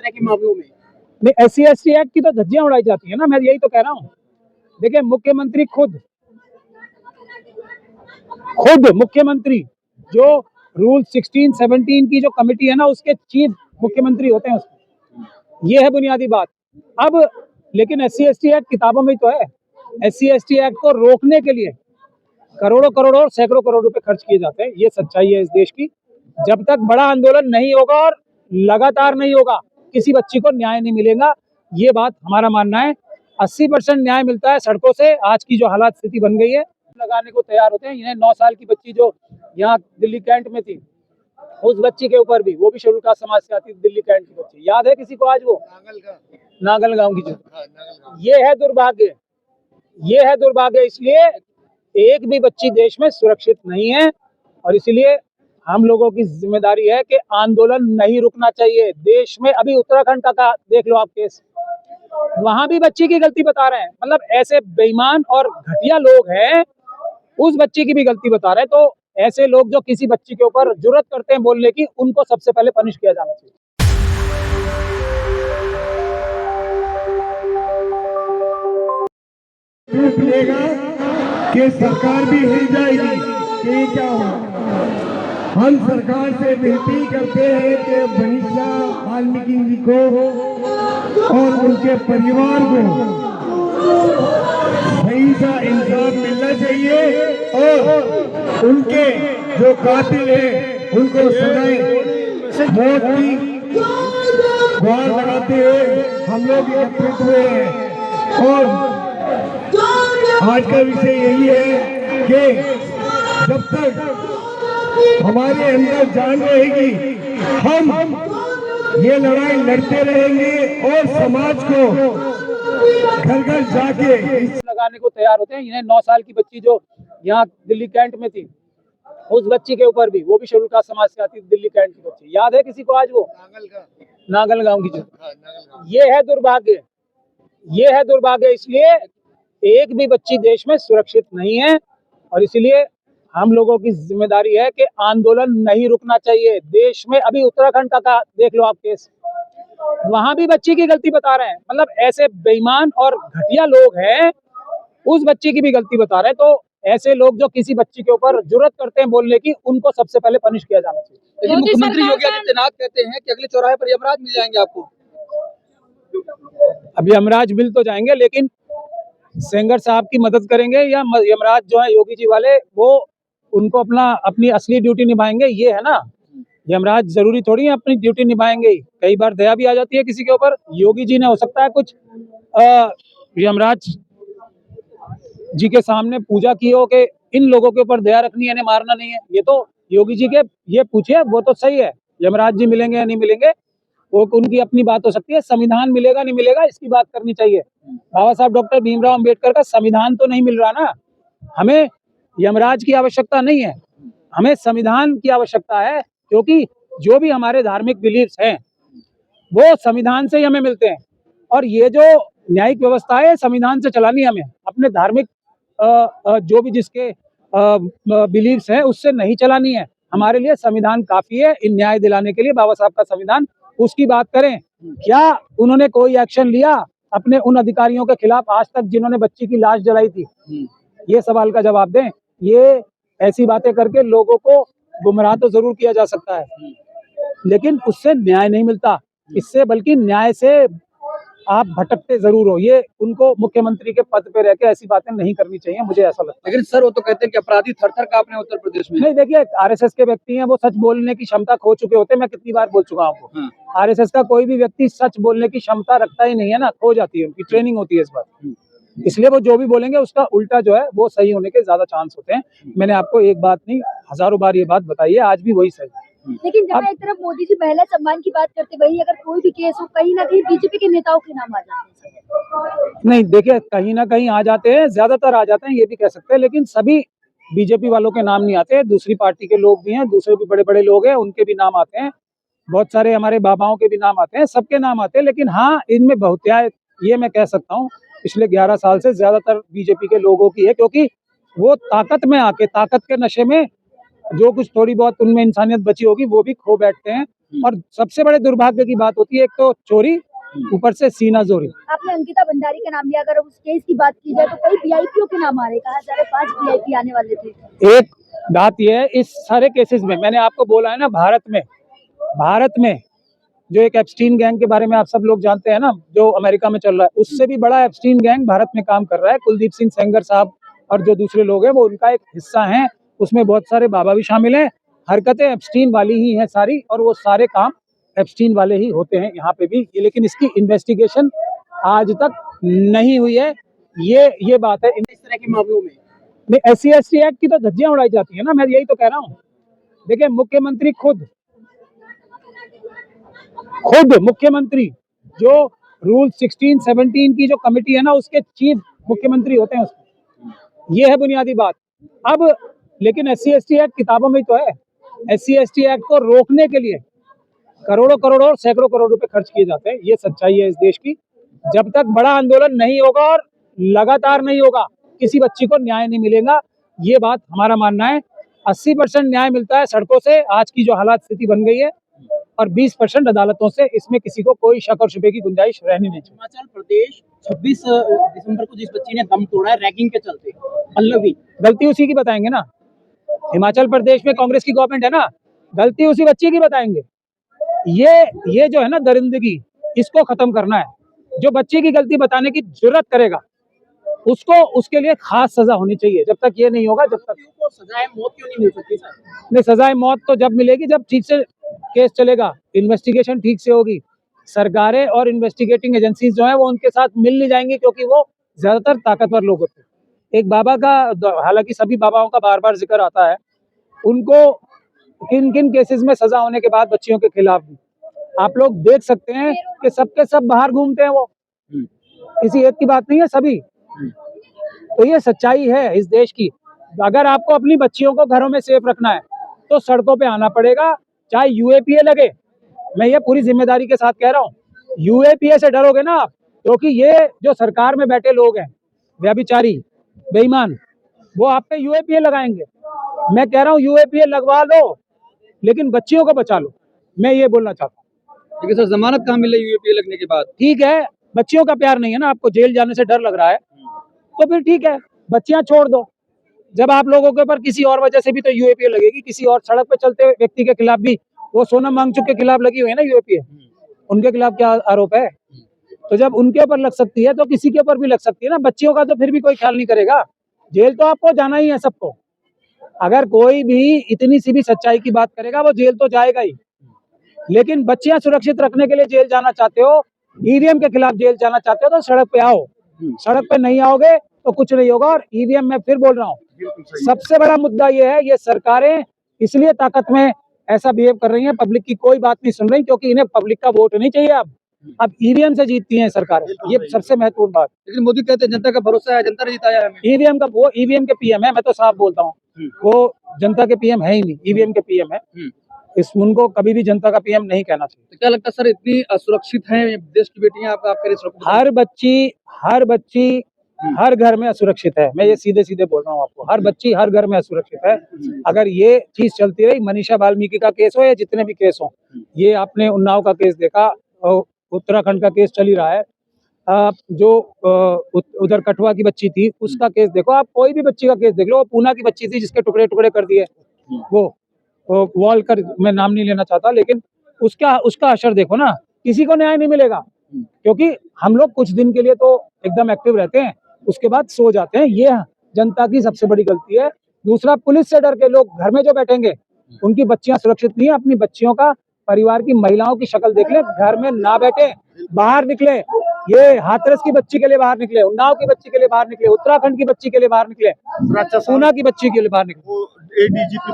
हटाने के मामलों में? नहीं, SC/ST एक्ट की तो धज्जियां उड़ाई जाती है ना, मैं यही तो कह रहा हूँ। देखिए, मुख्यमंत्री जो रूल 16-17 की जो कमेटी है ना, उसके चीफ मुख्यमंत्री होते हैं उसमें। ये है बुनियादी बात। अब लेकिन SC/ST एक्ट किताबों में ही तो है। SC/ST एक्ट को रोकने के लिए करोड़ों करोड़ों और सैकड़ों करोड़ रुपए खर्च किए जाते हैं। ये सच्चाई है इस देश की। जब तक बड़ा आंदोलन नहीं होगा और लगातार नहीं होगा, किसी बच्ची को न्याय नहीं मिलेगा। ये बात हमारा मानना है। 80% न्याय मिलता है सड़कों से। आज की जो हालात स्थिति बन गई है, लगाने को तैयार होते हैं। इन्हें 9 साल की बच्ची जो यहाँ दिल्ली कैंट में थी, उस बच्ची के ऊपर भी, वो भी शेड्यूल कास्ट समाज से आती, दिल्ली कैंट की बच्ची, याद है किसी को आज? वो नागल गांव की जो, ये है दुर्भाग्य, ये है दुर्भाग्य। इसलिए एक भी बच्ची देश में सुरक्षित नहीं है और इसलिए हम लोगों की जिम्मेदारी है कि आंदोलन नहीं रुकना चाहिए। देश में अभी उत्तराखंड का देख लो आप केस, वहां भी बच्ची की गलती बता रहे हैं। मतलब ऐसे बेईमान और घटिया लोग हैं, उस बच्ची की भी गलती बता रहे हैं। तो ऐसे लोग जो किसी बच्ची के ऊपर जुर्रत करते हैं बोलने की, उनको सबसे पहले पनिश किया जाना चाहिए। कि सरकार भी हिल जाएगी कि क्या हो। हम सरकार से विनती करते हैं कि मनीषा वाल्मीकि जी को और उनके परिवार को सही सा इंसाफ मिलना चाहिए और उनके जो कातिल हैं उनको सजाए मौत की गुहार लगाते हुए हम लोग एकत्रित हुए हैं। और आज का विषय यही है कि जब तक हमारे अंदर जान रहेगी, हम ये लड़ाई लड़ते रहेंगे और समाज को घर घर जाके लगाने को तैयार होते हैं। इन्हें 9 साल की बच्ची जो यहाँ दिल्ली कैंट में थी, उस बच्ची के ऊपर भी, वो भी शेड्यूल कास्ट समाज से आती, दिल्ली कैंट की बच्ची, याद है किसी को आज? वो नागल गांव की जो, ये है दुर्भाग्य, ये है दुर्भाग्य। इसलिए एक भी बच्ची देश में सुरक्षित नहीं है और इसलिए हम लोगों की जिम्मेदारी है कि आंदोलन नहीं रुकना चाहिए। देश में अभी उत्तराखंड का देख लो आप केस, वहां भी बच्ची की गलती बता रहे हैं। मतलब ऐसे बेईमान और घटिया लोग हैं, उस बच्ची की भी गलती बता रहे हैं। तो ऐसे लोग जो किसी बच्ची के ऊपर जुर्रत करते हैं बोलने की, उनको सबसे पहले पनिश किया जाना चाहिए। लेकिन मुख्यमंत्री योगी आदित्यनाथ कहते हैं कि अगले चौराहे पर यमराज मिल जाएंगे आपको। अभी यमराज मिल तो जाएंगे, लेकिन सेंगर साहब की मदद करेंगे या यमराज जो है योगी जी वाले, वो उनको अपनी असली ड्यूटी निभाएंगे। ये है ना, यमराज जरूरी थोड़ी है अपनी ड्यूटी निभाएंगे। कई बार दया भी आ जाती है किसी के ऊपर। योगी जी ने हो सकता है कुछ यमराज जी के सामने पूजा की हो कि इन लोगों के ऊपर दया रखनी है, इन्हें मारना नहीं है। ये तो योगी जी के ये पूछिए, वो तो सही है। यमराज जी मिलेंगे या नहीं मिलेंगे, वो उनकी अपनी बात हो सकती है। संविधान मिलेगा नहीं मिलेगा, इसकी बात करनी चाहिए। बाबा साहब डॉक्टर भीमराव अंबेडकर का संविधान तो नहीं मिल रहा ना। हमें यमराज की आवश्यकता नहीं है, हमें संविधान की आवश्यकता है, क्योंकि जो भी हमारे धार्मिक बिलीफ्स हैं वो संविधान से ही हमें मिलते हैं। और ये जो न्यायिक व्यवस्था है, संविधान से चलानी हमें। अपने धार्मिक जो भी जिसके बिलीफ्स हैं उससे नहीं चलानी है। हमारे लिए संविधान काफी है इन न्याय दिलाने के लिए। बाबा साहब का संविधान, उसकी बात करें। क्या उन्होंने कोई एक्शन लिया अपने उन अधिकारियों के खिलाफ आज तक जिन्होंने बच्ची की लाश जलाई थी? ये सवाल का जवाब दें। ये ऐसी बातें करके लोगों को गुमराह तो जरूर किया जा सकता है, लेकिन उससे न्याय नहीं मिलता। इससे बल्कि न्याय से आप भटकते जरूर हो। ये उनको मुख्यमंत्री के पद पे रह के ऐसी बातें नहीं करनी चाहिए, मुझे ऐसा लगता है। लेकिन सर, वो तो कहते हैं कि अपराधी थर-थर कांप रहे हैं उत्तर प्रदेश में। नहीं, देखिए, RSS के व्यक्ति हैं, वो सच बोलने की क्षमता खो चुके होते हैं। मैं कितनी बार बोल चुका हूँ आपको। RSS का कोई भी व्यक्ति सच बोलने की क्षमता रखता ही नहीं है ना, खो जाती है, उनकी ट्रेनिंग होती है इस बात। इसलिए वो जो भी बोलेंगे उसका उल्टा जो है वो सही होने के ज्यादा चांस होते हैं। मैंने आपको एक बात नहीं, हजारों बार ये बात बताई है, आज भी वही सही। लेकिन जब एक तरफ मोदी जी महिला सम्मान की बात करते, वही अगर कोई भी केस हो, कहीं ना कहीं बीजेपी के नेताओं के नाम आ जाते हैं। नहीं, देखिए, कहीं ना कहीं आ जाते हैं, ज्यादातर आ जाते हैं ये भी कह सकते हैं, लेकिन सभी बीजेपी वालों के नाम नहीं आते। दूसरी पार्टी के लोग भी हैं, दूसरे भी बड़े बड़े लोग हैं, उनके भी नाम आते हैं। बहुत सारे हमारे बाबाओं के भी नाम आते हैं, सबके नाम आते हैं। लेकिन हाँ, इनमें बहुतायत, ये मैं कह सकता हूँ, पिछले 11 साल से ज्यादातर बीजेपी के लोगों की है, क्योंकि वो ताकत में आके, ताकत के नशे में जो कुछ थोड़ी बहुत उनमें इंसानियत बची होगी वो भी खो बैठते हैं। और सबसे बड़े दुर्भाग्य की बात होती है एक तो चोरी, ऊपर से सीना जोरी। आपने अंकिता भंडारी का नाम लिया, अगर उस केस की बात की जाए तो कई वीआईपीओ के नाम आ रहे, कहा जा रहा है 5 वीआईपी आने वाले थे। एक बात यह है, इस सारे केसेस में मैंने आपको बोला है ना, भारत में जो एक एप्स्टीन गैंग के बारे में आप सब लोग जानते हैं ना, जो अमेरिका में चल रहा है, उससे भी बड़ा एप्स्टीन गैंग भारत में काम कर रहा है। कुलदीप सिंह सेंगर साहब और जो दूसरे लोग हैं वो उनका एक हिस्सा हैं, उसमें बहुत सारे बाबा भी शामिल हैं। हरकतें एप्स्टीन वाली ही हैं सारी, और वो सारे काम एप्स्टीन वाले ही होते हैं यहाँ पे भी। लेकिन इसकी इन्वेस्टिगेशन आज तक नहीं हुई है, ये बात है। इस तरह के मामलों में SC/ST एक्ट की तो धज्जियां उड़ाई जाती है ना, मैं यही तो कह रहा हूँ। देखिए मुख्यमंत्री खुद मुख्यमंत्री जो रूल 16-17 की जो कमेटी है ना, उसके चीफ मुख्यमंत्री होते हैं उसमें। ये है बुनियादी बात। अब लेकिन SC/ST एक्ट किताबों में ही तो है। SC/ST एक्ट को रोकने के लिए करोड़ों सैकड़ों करोड़ रुपए खर्च किए जाते हैं। ये सच्चाई है इस देश की। जब तक बड़ा आंदोलन नहीं होगा और लगातार नहीं होगा, किसी बच्ची को न्याय नहीं मिलेगा। ये बात हमारा मानना है। 80% न्याय मिलता है सड़कों से, आज की जो हालात स्थिति बन गई है, और 20% अदालतों से। इसमें किसी को कोई शक और शुबे की गुंजाइश रहनी नहीं चाहिए। हिमाचल प्रदेश 26 दिसंबर को जिस बच्ची ने दम तोड़ा है रैगिंग के चलते, पल्लवी, गलती उसी की बताएंगे ना। हिमाचल प्रदेश में कांग्रेस की गवर्नमेंट है ना, गलती उसी बच्ची की बताएंगे। ये जो है ना दरिंदगी, इसको खत्म करना है। जो बच्ची की गलती बताने की जुर्रत करेगा उसको, उसके लिए खास सजा होनी चाहिए। जब तक ये नहीं होगा, जब तक को सजाए मौत क्यों नहीं मिल सकती सर? नहीं, सजाए मौत तो जब मिलेगी जब ठीक से केस चलेगा, इन्वेस्टिगेशन ठीक से होगी। सरकारें और इन्वेस्टिगेटिंग एजेंसीज जो है वो उनके साथ मिल नहीं जाएंगी, क्योंकि वो ज्यादातर ताकतवर लोग होते हैं। एक बाबा का, हालांकि सभी बाबाओं का बार बार जिक्र आता है, उनको किन किन केसेस में सजा होने के बाद बच्चियों के खिलाफ भी आप लोग देख सकते हैं कि सबके सब बाहर घूमते हैं। वो किसी एक की बात नहीं है, सभी। तो ये सच्चाई है इस देश की। अगर आपको अपनी बच्चियों को घरों में सेफ रखना है तो सड़कों पे आना पड़ेगा, चाहे UAPA लगे। मैं ये पूरी जिम्मेदारी के साथ कह रहा हूँ। UAPA से डरोगे ना आप, क्योंकि ये जो सरकार में बैठे लोग हैं, व्यभिचारी, बेईमान, वो आप पे UAPA लगाएंगे। मैं कह रहा हूँ UAPA लगवा लो, लेकिन बच्चियों को बचा लो। मैं ये बोलना चाहता हूँ। लेकिन सर जमानत कहाँ मिले UAPA लगने के बाद? ठीक है, बच्चियों का प्यार नहीं है ना, आपको जेल जाने से डर लग रहा है, तो फिर ठीक है, बच्चियां छोड़ दो। जब आप लोगों के ऊपर किसी और वजह से भी तो UAPA लगेगी, किसी और सड़क पे चलते हुए व्यक्ति के खिलाफ भी, वो सोनम वांगचुक के खिलाफ लगी हुई है ना UAPA, उनके खिलाफ क्या आरोप है? तो जब उनके ऊपर लग सकती है तो किसी के ऊपर भी लग सकती है ना। बच्चियों का तो फिर भी कोई ख्याल नहीं करेगा। जेल तो आपको जाना ही है सबको। अगर कोई भी इतनी सी भी सच्चाई की बात करेगा वो जेल तो जाएगा ही। लेकिन बच्चियां सुरक्षित रखने के लिए जेल जाना चाहते हो, EVM के खिलाफ जेल जाना चाहते हो, तो सड़क पे आओ। सड़क पे नहीं आओगे तो कुछ नहीं होगा। और EVM में फिर बोल रहा हूँ, सबसे बड़ा मुद्दा ये है, ये सरकारें इसलिए ताकत में ऐसा बिहेव कर रही हैं, पब्लिक की कोई बात नहीं सुन रही, क्योंकि इन्हें पब्लिक का वोट नहीं चाहिए। अब EVM से जीतती हैं सरकारें, ये सबसे महत्वपूर्ण बात। लेकिन मोदी कहते हैं जनता का भरोसा है, जनता ने जिताया है। EVM का, वो EVM के PM है, मैं तो साफ बोलता हूँ, वो जनता के PM है ही नहीं, EVM के PM है। इस उनको कभी भी जनता का PM नहीं कहना चाहिए। तो क्या लगता है सर, इतनी असुरक्षित हैं देश की बेटियां आपके हर बच्ची हर घर में असुरक्षित है। मैं ये सीधे सीधे बोल रहा हूँ आपको, हर बच्ची हर घर में असुरक्षित है। अगर ये चीज चलती रही, मनीषा वाल्मीकि का केस हो या जितने भी केस हो, ये आपने उन्नाव का केस देखा, उत्तराखंड का केस चल ही रहा है, जो उधर कठुआ की बच्ची थी उसका केस देखो, आप कोई भी बच्ची का केस देख लो। वो पूना की बच्ची थी जिसके टुकड़े टुकड़े कर दिए, वो वॉलकर, मैं नाम नहीं लेना चाहता, लेकिन उसका असर देखो ना। किसी को न्याय नहीं मिलेगा, क्योंकि हम लोग कुछ दिन के लिए तो एकदम एक्टिव रहते हैं, उसके बाद सो जाते हैं। ये जनता की सबसे बड़ी गलती है। दूसरा, पुलिस से डर के लोग घर में जो बैठेंगे, उनकी बच्चियां सुरक्षित नहीं है। अपनी बच्चियों का, परिवार की महिलाओं की शक्ल देख ले, घर में ना बैठे, बाहर निकले। ये हाथरस की बच्ची के लिए बाहर निकले, उन्नाव की बच्ची के लिए बाहर निकले, उत्तराखंड की बच्ची के लिए बाहर निकले, पूना की बच्ची के लिए बाहर निकले।